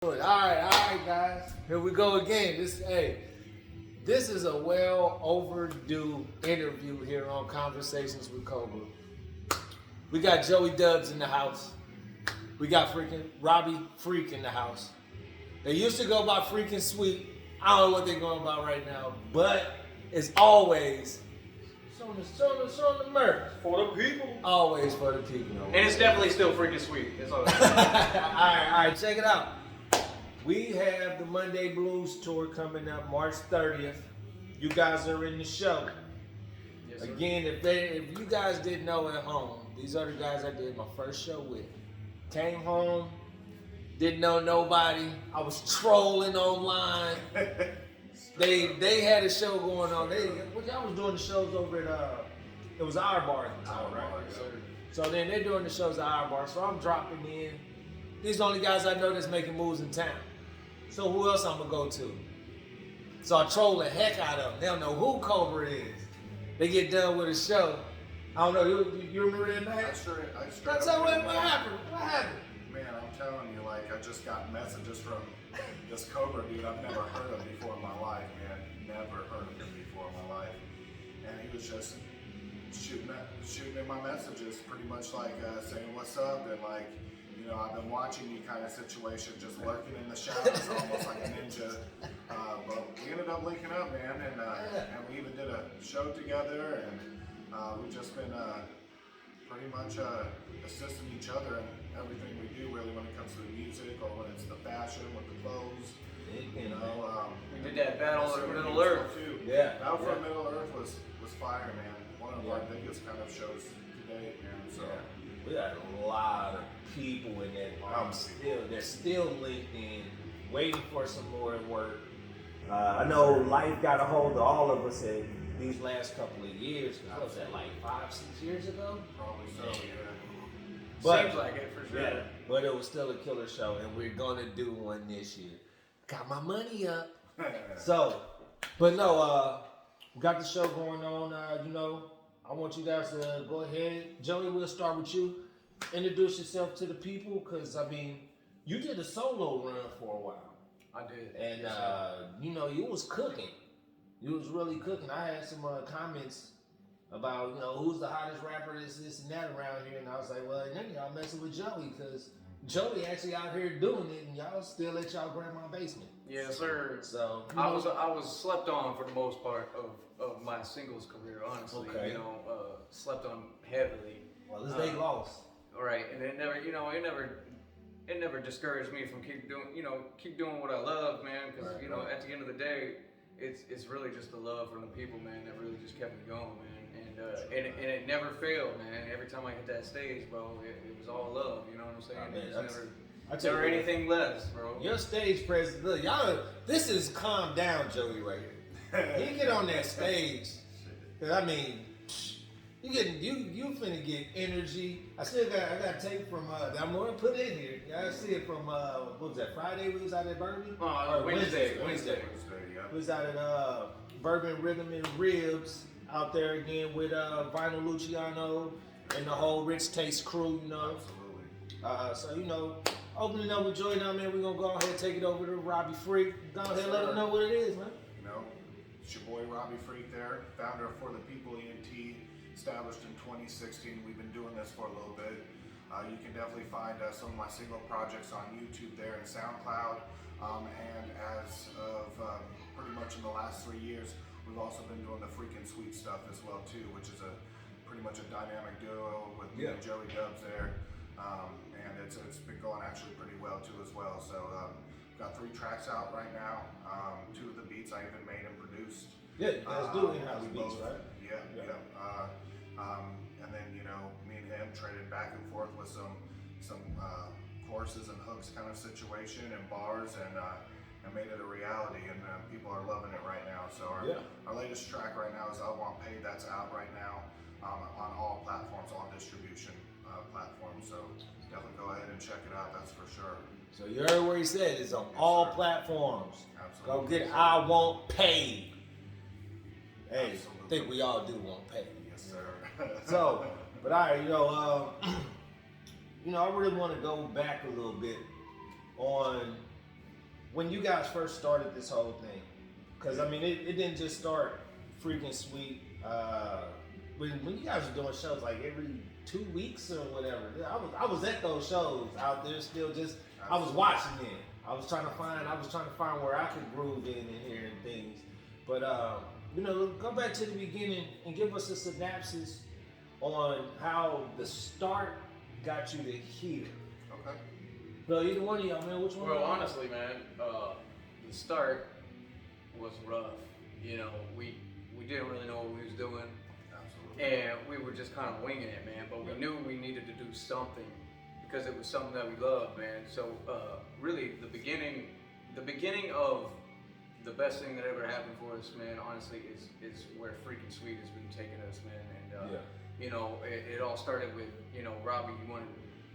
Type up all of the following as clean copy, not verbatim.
All right, guys. Here we go again. This is a well overdue interview here on Conversations with KOBRAW. We got Joey Dubs in the house. We got freaking Robby Freak in the house. They used to go by Freaking Sweet. I don't know what they're going by right now, but it's always showing the merch. For the people. Always for the people. And it's definitely still freaking sweet. That's all. all right, check it out. We have the Monday Blues tour coming up March 30th. You guys are in the show. Yes, sir. Again, if you guys didn't know at home, these are the guys I did my first show with. Came home, didn't know nobody. I was trolling online. They had a show going on. I was doing the shows over at it was our bar at the time, right? So then they're doing the shows at our bar. So I'm dropping in. These are the only guys I know that's making moves in town. So who else I'm gonna go to? So I troll the heck out of them. They don't know who KOBRAW is. They get done with a show. I don't know. You remember that night? That's what happened. What happened? Man, I'm telling you, like, I just got messages from this KOBRAW dude I've never heard of before in my life, man. Never heard of him before in my life. And he was just shooting in my messages, pretty much like saying what's up, and like, you know, I've been watching you kind of situation, just lurking in the shadows, almost like a ninja. But we ended up linking up, man, and we even did a show together, and we've just been pretty much assisting each other in everything we do, really, when it comes to the music or when it's the fashion with the clothes. You know, we did that Battle for Middle Earth too. Yeah. Battle for Middle Earth was fire, man. One of our biggest kind of shows to date, man. So we got a lot of people in there. They're still linked in, waiting for some more work. I know life got a hold of all of us in these last couple of years. What was that, like 5-6 years ago? probably so, yeah. But, seems like it for sure. Yeah, but it was still a killer show, and we're gonna do one this year. Got my money up. So, but no, we got the show going on. You know, I want you guys to go ahead. Joey, we'll start with you. Introduce yourself to the people, because I mean, you did a solo run for a while. I did. And you know, you was cooking. You was really cooking. I had some comments about, you know, who's the hottest rapper, this and that around here, and I was like, well, then y'all messing with Joey, because Joey actually out here doing it, and y'all still at y'all grandma's basement. Yes, sir. So I was slept on for the most part of my singles career, honestly. Okay. You know, slept on heavily. Well, it's they lost. Right, and it never, you know, it never discouraged me from keep doing what I love, man. Because Right, you know, right. at the end of the day, it's really just the love from the people, man, that really just kept me going, man. And it never failed, man. Every time I hit that stage, bro, it was all love. You know what I'm saying? Oh, man, It that's- was never anything less, bro. Your stage presence, look, y'all, this is calm down Joey right here. He get on that stage, cause I mean, you finna get energy. I got tape from I'm gonna put it in here. Y'all see it from what was that, Friday we was out at Bourbon? Or Wednesday. Yeah. We was out at Bourbon Rhythm and Ribs out there again with Vinyl Luciano and the whole Rich Taste crew, you know. Absolutely. So, you know, opening up with Joy now, man, we're going to go ahead and take it over to Robby Freak. Go ahead and let them know what it is, man. You know, it's your boy Robby Freak there, founder of For the People ENT, established in 2016. We've been doing this for a little bit. You can definitely find some of my single projects on YouTube there and SoundCloud. And as of pretty much in the last 3 years, we've also been doing the Freaking Sweet stuff as well too, which is pretty much a dynamic duo with me and Joey Dubs there. And it's been going actually pretty well too as well. So got 3 tracks out right now. 2 of the beats I even made and produced. Yeah, you guys do in-house beats, right? Yeah. And then, you know, me and him traded back and forth with some choruses and hooks kind of situation and bars, and made it a reality, and people are loving it right now. So our latest track right now is I Want Paid. That's out right now on all platforms, all distribution platforms. So definitely go ahead and check it out. That's for sure. So you heard what he said. It's on all platforms. Absolutely. Go get I Want Paid. Hey, Absolutely. I think we all do want paid. Yes, sir. So, but all right, you know, I really want to go back a little bit on when you guys first started this whole thing, because I mean, it didn't just start freaking sweet. When you guys were doing shows like every 2 weeks or whatever, I was at those shows out there still just I was watching it. I was trying to find where I could groove in and hear and things. But you know, go back to the beginning and give us a synopsis on how the start got you to here. Okay. So either one of y'all, man, which one? Well, honestly, man, the start was rough. You know, we didn't really know what we was doing. Absolutely. And we were just kind of winging it, man. But we knew we needed to do something because it was something that we loved, man. So really, the beginning of the best thing that ever happened for us, man, honestly, is where Freaking Sweet has been taking us, man. And you know, it all started with, you know, Robbie.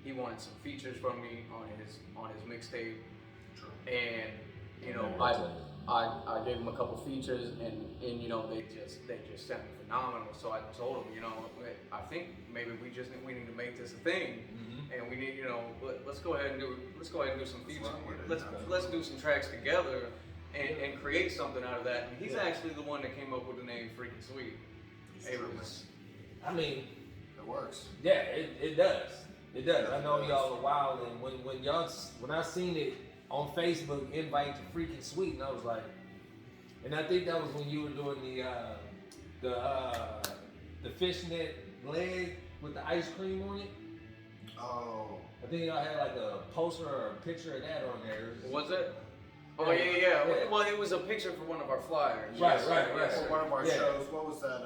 He wanted some features from me on his mixtape, and you know, I gave him a couple features, and you know, they just sounded phenomenal. So I told him, you know, I think maybe we need to make this a thing, and we need, you know, let's go ahead and do some features. Let's do some tracks together, and create something out of that. And he's actually the one that came up with the name Freaking Sweet. I mean, it works. Yeah, it does. It does. I know y'all are wild, and when I seen it on Facebook, invite to Freaking Sweet, and I was like, and I think that was when you were doing the fishnet leg with the ice cream on it. Oh. I think y'all had like a poster or a picture of that on there. Was it? Oh yeah. Well, it was a picture for one of our flyers. Right. For one of our shows, what was that?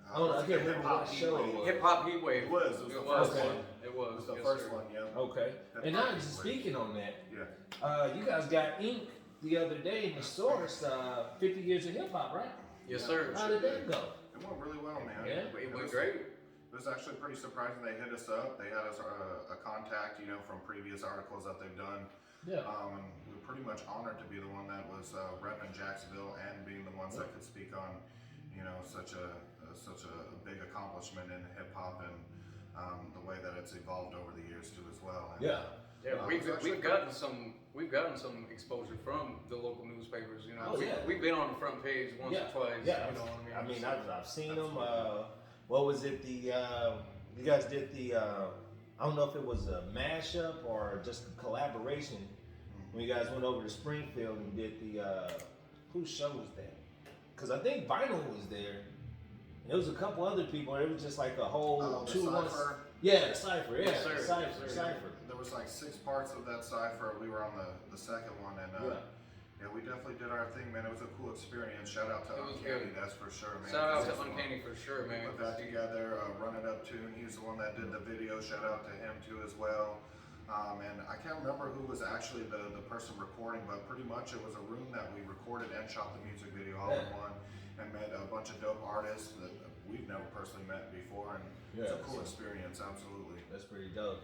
I can't remember what show it was. Hip Hop Heat Wave. It was the first one. It was the first one, yeah. Okay. And now just speaking on that, yeah. You guys got ink the other day in the source, 50 years of hip hop, right? Yes, sir. How did that go? It went really well, man. Yeah. It went great. It was actually pretty surprising. They hit us up. They had us a contact, you know, from previous articles that they've done. Yeah. And we were pretty much honored to be the one that was repping Jacksonville and being the ones that could speak on, you know, such a big accomplishment in hip hop and the way that it's evolved over the years too as well. And, we've gotten some exposure from the local newspapers. You know, Oh, yeah. we've been on the front page once or twice. Yeah. You know what I mean? I've seen them. What was it? You guys did the. I don't know if it was a mashup or just a collaboration. When you guys went over to Springfield and did the. Whose show was that? Because I think Vinyl was there. And there was a couple other people. It was just like a whole 2 months. Cypher. Yeah, Cypher. Yeah, Yes, sir. Cypher. There was like 6 parts of that cipher. We were on the second one, and yeah, we definitely did our thing, man. It was a cool experience. Shout out to It was Uncanny, good. that's for sure, man. Shout out to Uncanny for sure, We man. put that together, Run It Up tune. He was the one that did the video. Shout out to him too as well. And I can't remember who was actually the person recording, but pretty much it was a room that we recorded and shot the music video all in one, and met a bunch of dope artists that we've never personally met before, and it's a cool experience, absolutely. That's pretty dope.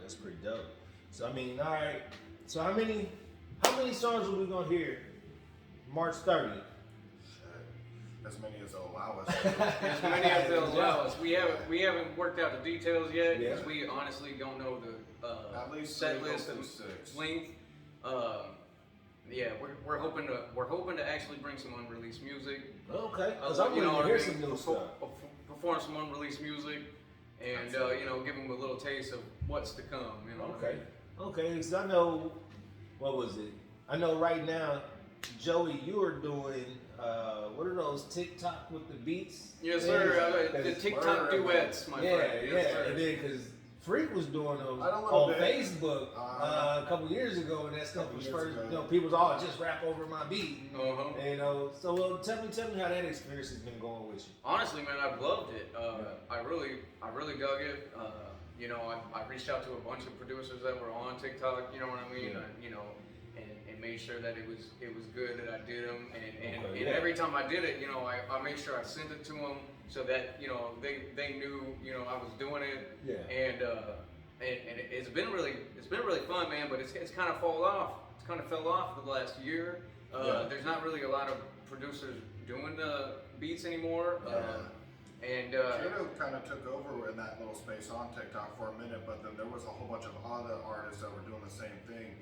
So I mean, all right. So how many songs are we gonna hear March 30th? As many as they'll allow us. As many as they'll allow us. We haven't worked out the details yet because Yeah. we honestly don't know the At least set 3, list and 6. length. Yeah, we're hoping to actually bring some unreleased music. Okay. Because I'm ready to hear some new stuff. Perform some unreleased music, and you know, give them a little taste of what's to come. You know. Okay. Okay. Because I know, what was it? I know right now, Joey, you are doing what are those TikTok with the beats? Yes, sir. The TikTok duets, my friend. Yes, sir. And then because Freak was doing those I don't know, on man. Facebook a couple years ago, and that stuff was first. You know, people was all just rap over my beat. Uh-huh. You know, so tell me how that experience has been going with you. Honestly, man, I've loved it. I really dug it. You know, I reached out to a bunch of producers that were on TikTok. You know what I mean? Yeah. You know, and made sure that it was good that I did them. And Okay, yeah. every time I did it, you know, I made sure I sent it to them so that, you know, they knew, you know, I was doing it. Yeah. And it's been really fun, man. But it's kind of fell off the last year. There's not really a lot of producers doing the beats anymore. Kato kind of took over in that little space on TikTok for a minute, but then there was a whole bunch of other artists that were doing the same thing.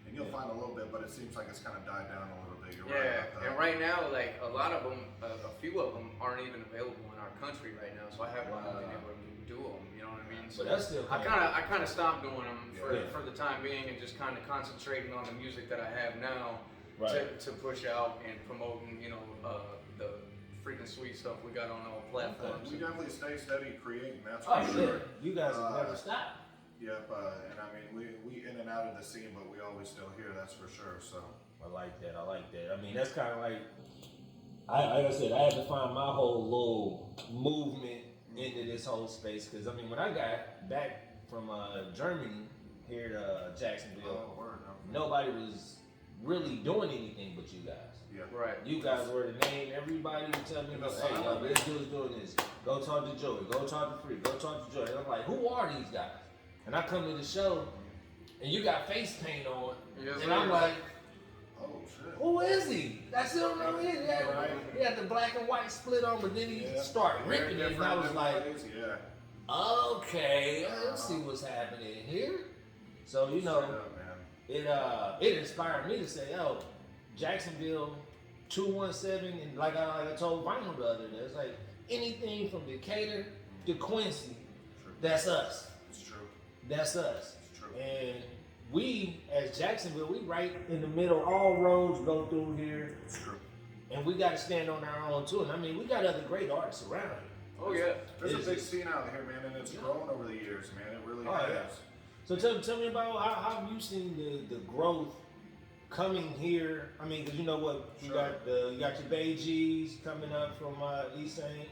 And you'll find a a little bit, but it seems like it's kind of died down a little bit. You're Yeah, right about that. and right now, like a lot of them, a few of them aren't even available in our country right now. So I haven't been able to do them. You know what I mean? So But that's still I kind of stopped doing them Yeah. for the time being and just kind of concentrating on the music that I have now to push out and promoting, you know, the freaking sweet stuff we got on all platforms. We definitely stay steady creating, that's Oh, for yeah. sure. You guys have never stopped. Yep, and I mean, we in and out of the scene, but we always still here, that's for sure, so. I like that. I mean, that's kind of like I said, I had to find my whole little movement into this whole space. Because, I mean, when I got back from Germany here to Jacksonville, nobody was really doing anything but you guys. Yeah. Right. You guys were the name. Everybody would tell me, hey, yo, this dude's doing this. Go talk to Joey. Go talk to Free. Go talk to Joey. And I'm like, who are these guys? And I come to the show, and you got face paint on. Yes, and I'm like, Oh, shit. who is he? That's still no him. He had the black and white split on, but then he started ripping it, and I was like, okay, let's see what's happening here. So, you know, it inspired me to say, yo, Jacksonville 217, and like I told Vinyl the other day, it's like anything from Decatur to Quincy, that's us. It's true. That's us. It's true. And we, as Jacksonville, we right in the middle. All roads go through here. It's true. And we got to stand on our own too. And I mean, we got other great artists around here. Oh yeah. There's a big scene out here, man, and it's grown over the years, man. It really has. Yeah. So tell me about how have you seen the growth coming here? I mean, because you know what, you got your Bay G's coming up from East Saint,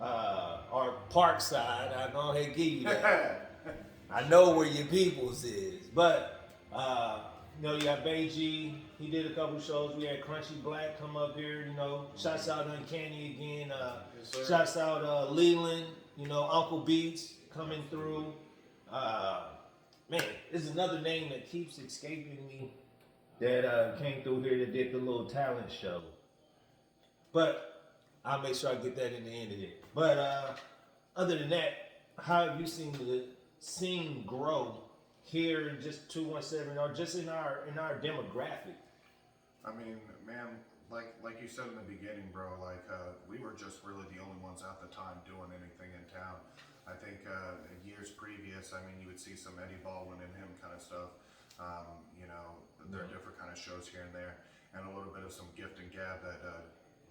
or Parkside. I go ahead and give you that. I know where your people's is, but you know, you got Bay G. He did a couple shows. We had Crunchy Black come up here. You know, shouts out Uncanny again. Shouts out Leland. You know, Uncle Beats coming through. Man, there's another name that keeps escaping me that came through here that did the little talent show. But I'll make sure I get that in the end of it. But other than that, how have you seen the scene grow here in just 217 or just in our demographic? I mean, man, like you said in the beginning, bro, like we were just really the only ones at the time doing anything in town. I think years previous, I mean, you would see some Eddie Baldwin and him kind of stuff. You know, there are different kind of shows here and there, and a little bit of some gift and gab that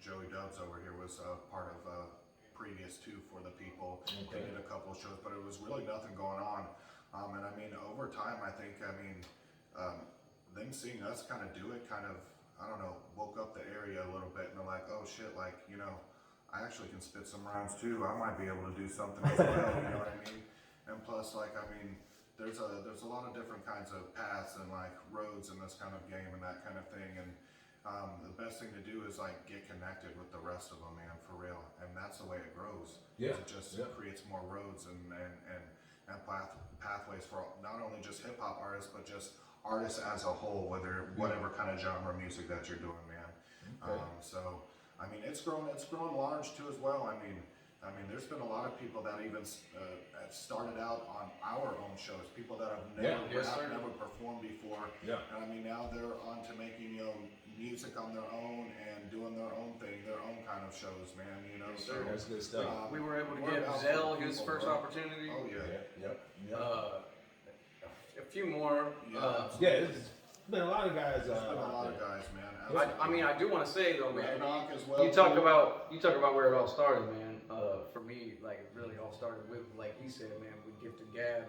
Joey Dubs over here was part of previous to for the people. They did a couple of shows, but it was really nothing going on. And I mean, over time, I think, them seeing us kind of do it kind of, I don't know, woke up the area a little bit, and they're like, oh shit, like, you know, I actually can spit some rhymes too. I might be able to do something as well, you know what I mean? And plus, like, I mean, there's a lot of different kinds of paths and like roads in this kind of game and that kind of thing. And the best thing to do is like get connected with the rest of them, man, for real. And that's the way it grows. Yeah. It just creates more roads and pathways for not only just hip hop artists, but just artists as a whole, whatever kind of genre music that you're doing, man. So, I mean, it's grown large too as well. I mean, there's been a lot of people that even have started out on our own shows. People that have never performed before. Yeah. And I mean, now they're on to making, you know, music on their own and doing their own thing, their own kind of shows, man. You know, so that's good stuff. We were able to give Zell his first opportunity. Oh yeah. Yep. A few more. There's been a lot of guys. There's been a lot of guys, man. I mean, I do want to say though, man. As well, you talk about where it all started, man. For me, like it really all started with, like he said, man, with Gift and Gab.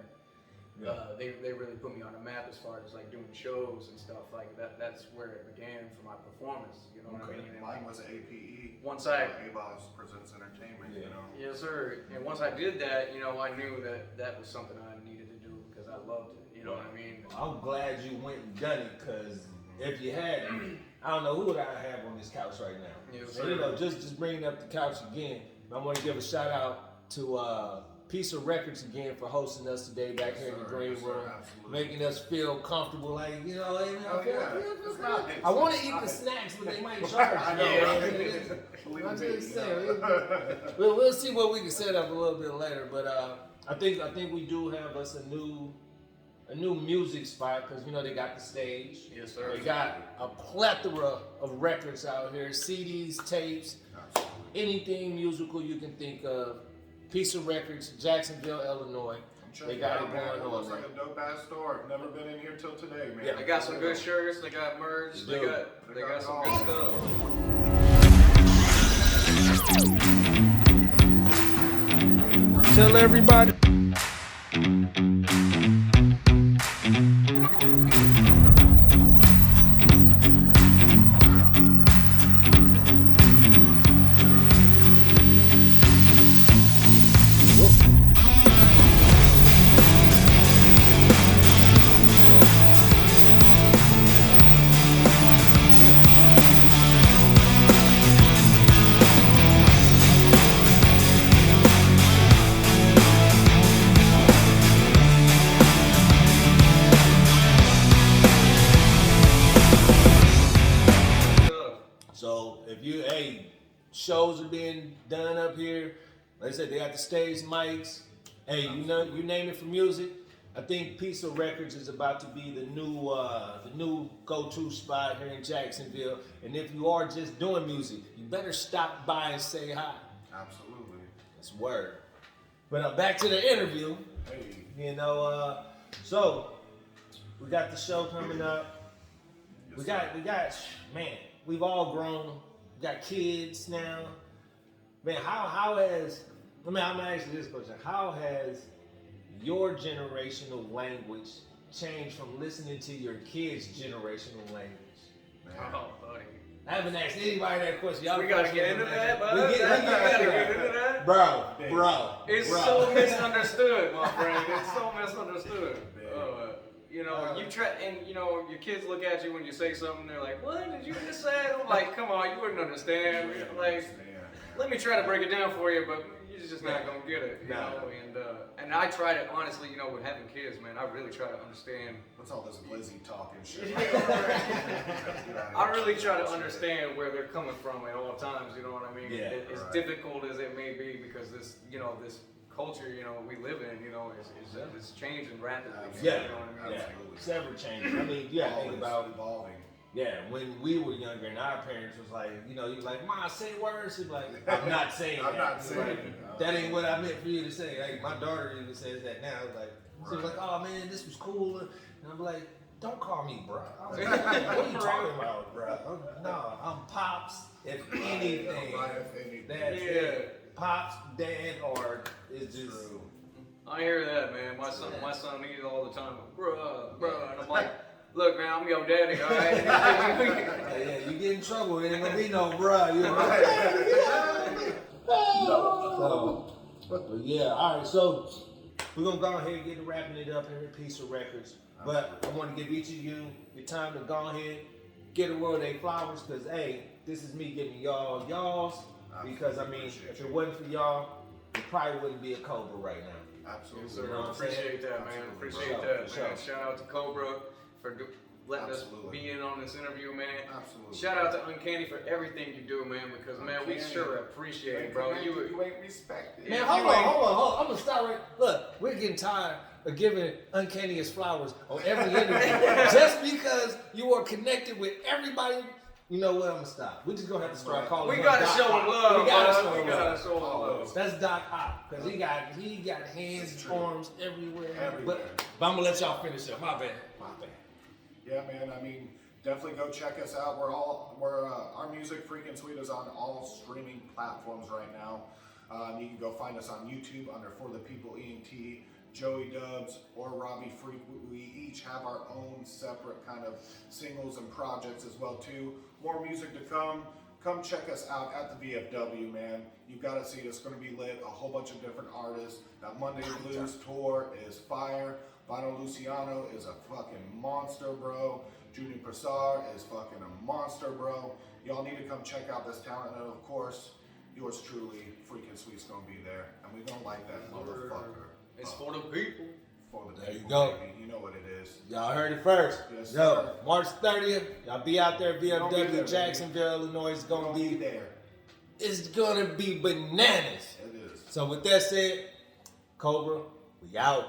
They really put me on the map as far as like doing shows and stuff like that. That's where it began for my performance. You know what I mean? And mine was APE. Once ABOS Presents Entertainment. You know. Yes, sir. And once I did that, you know, I knew that was something I needed to do because I loved it. You know what I mean? I'm glad you went and done it, because if you hadn't, I don't know who would I have on this couch right now. Yes, so, you know, just bringing up the couch again, I want to give a shout out to Piece of Records again for hosting us today back here in the green room, making us feel comfortable. Like, you know, I want to eat the snacks, but they might charge. I'm just saying. We'll see what we can set up a little bit later, but I think we do have us a new a new music spot because you know they got the stage. Yes, sir. They got a plethora of records out here, CDs, tapes, anything musical you can think of. Piece of Records, Jacksonville, Illinois. They got it going on. Looks like a dope ass store. I've never been in here till today, man. Yeah. They got some good shirts. They got merch. They got some good stuff. Tell everybody. So if you, shows are being done up here. Like I said, they got the stage mics. Hey, you know, you name it for music. I think Piece of Records is about to be the new go-to spot here in Jacksonville. And if you are just doing music, you better stop by and say hi. Absolutely. That's word. But back to the interview. Hey. You know, so we got the show coming up. We got, man, we've all grown. We got kids now. Man, how has, I'm gonna ask you this question. How has your generational language changed from listening to your kids' generational language? Man. Oh, buddy. I haven't asked anybody that question. Y'all We gotta get into that, bud. We gotta get into that. Bro. It's so misunderstood, my friend. It's so misunderstood. You know, you try, and you know, your kids look at you when you say something. They're like, "What did you just say?" I'm like, "Come on, you wouldn't understand." Like, let me try to break it down for you, but you're just not gonna get it, you know. And I try to honestly, you know, with having kids, man, I really try to understand. What's all this glizzy talk and shit? I really try to understand where they're coming from at all times. You know what I mean? Yeah, As difficult as it may be, because this, you know, this culture, you know, we live in, you know, is changing rapidly. Yeah, You know what I mean? yeah. Several changes. I mean, you gotta think about evolving. Yeah, when we were younger and our parents was like, you know, you like, "Ma, say words." She's like, "I'm not saying I'm that." not saying Like, it. that ain't what I meant for you to say. Like my daughter even says that now. Like she was like, "Oh man, this was cool," and I'm like, "Don't call me bro." I was like, "What are you talking about, bro?" No, I'm pops. If anything, that's it. Pops, dad, or it's just. True. I hear that, man. My son needs all the time, bruh, and I'm like, "Look, man, I'm your daddy, all right?" Yeah, you get in trouble. It ain't gonna be no bruh. You're like, so, but yeah, all right. So we're gonna go ahead and get to wrapping it up here at Piece of Records. But I want to give each of you your time to go ahead, get a world of flowers, because hey, this is me giving y'all y'all's. Because I mean, if it wasn't for y'all, it probably wouldn't be a Cobra right now. Absolutely. Yes, sir. You know what I'm Appreciate that, man. Absolutely. Appreciate For that, sure. man. Shout out to Cobra for letting Absolutely. us be in on this interview, man. Absolutely. Shout out to Uncanny for everything you do, man, because, man, we Uncanny. sure appreciate it, bro. You ain't respected. Man, hold on. I'm gonna start right. Look, we're getting tired of giving Uncanny as flowers on every interview just because you are connected with everybody. You know what? I'm gonna stop. We're just gonna have to start calling. We gotta Doc show Ock. him love, We gotta bro. show We him gotta love. show him love. That's Doc Ock because he got hands, arms everywhere. Everywhere. But I'm gonna let y'all finish up. My bad. Yeah, man. I mean, definitely go check us out. Our music freaking suite is on all streaming platforms right now. You can go find us on YouTube under For the People ENT, Joey Dubs, or Robbie Freak. We each have our own separate kind of singles and projects as well too. More music to come. Come check us out at the VFW, man. You gotta see it. It's gonna be lit. A whole bunch of different artists. That Monday Blues tour is fire. Vinyl Luciano is a fucking monster, bro. Junior Prasar is fucking a monster, bro. Y'all need to come check out this talent, and of course, yours truly, freaking Sweet's gonna be there, and we gonna like that motherfucker. It's for the people. For the There you people, go. baby. You know what it is. Y'all heard it first. Yes, Yo, sir. March 30th, y'all be out there, Gonna be there, VFW, baby. Jacksonville, Illinois. It's We're gonna be there. It's gonna be bananas. It is. So with that said, Cobra, we out.